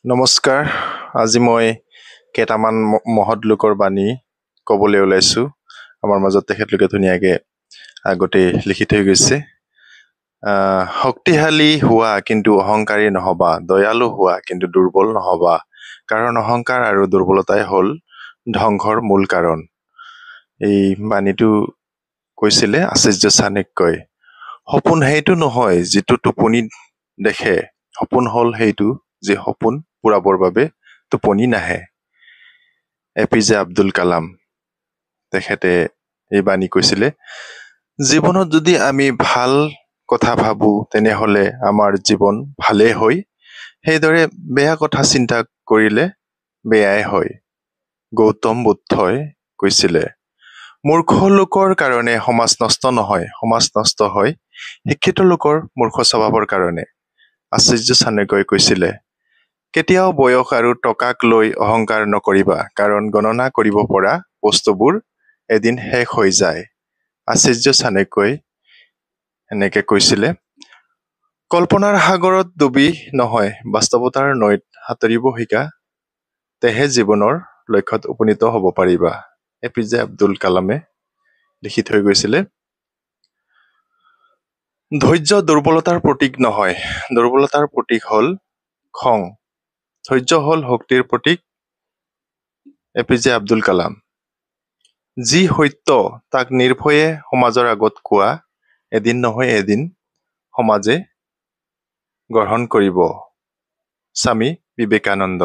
নমস্কাৰ। আজি মই কেইটামান মহৎ লোকৰ বাণী ক'বলৈ ওলাইছোঁ। আমাৰ মাজত তেখেতলোকে ধুনীয়াকৈ আগতে লিখি থৈ গৈছে। শক্তিশালী হোৱা কিন্তু অহংকাৰী নহবা, দয়ালু হোৱা কিন্তু দুৰ্বল নহবা, কাৰণ অহংকাৰ আৰু দুৰ্বলতাই হ'ল ধ্বংসৰ মূল কাৰণ। এই বাণীটো কৈছিলে আচাৰ্য চাণক্যই। সপোন সেইটো নহয় যিটো টোপনিত দেখে, সপোন হ'ল সেইটো যি সপোন পূৰাবৰ বাবে টোপনি নাহে। APJ আব্দুল কালাম তেখেতে এই বাণী কৈছিলে, জীৱনত যদি আমি ভাল কথা ভাবোঁ তেনেহ'লে আমাৰ জীৱন ভালেই হয়, সেইদৰে বেয়া কথা চিন্তা কৰিলে বেয়াই হয়। গৌতম বুদ্ধই কৈছিলে, মূৰ্খ লোকৰ কাৰণে সমাজ নষ্ট নহয়, সমাজ নষ্ট হয় শিক্ষিত লোকৰ মূৰ্খ স্বভাৱৰ কাৰণে। আচাৰ্য চাণক্যই কৈছিলে, কেতিয়াও বয়স আৰু টকাক লৈ অহংকাৰ নকৰিবা, কাৰণ গণনা কৰিব পৰা বস্তুবোৰ এদিন শেষ হৈ যায়। আচাৰ্য চাণক্যই এনেকে কৈছিলে, কল্পনাৰ সাগৰত ডুবি নহয়, বাস্তৱতাৰ নৈত সাঁতুৰিব শিকা, তেহে জীৱনৰ লক্ষ্যত উপনীত হ'ব পাৰিবা। APJ আব্দুল কালামে লিখি থৈ গৈছিলে। ধৈৰ্য দুৰ্বলতাৰ প্ৰতীক নহয়, দুৰ্বলতাৰ প্ৰতীক হ'ল খং। ধৈৰ্য হ'ল শক্তিৰ প্ৰতীক। APJ আব্দুল কালাম। যি সত্য তাক নিৰ্ভয়ে সমাজৰ আগত কোৱা, এদিন নহয় এদিন সমাজে গ্ৰহণ কৰিব। স্বামী বিবেকানন্দ।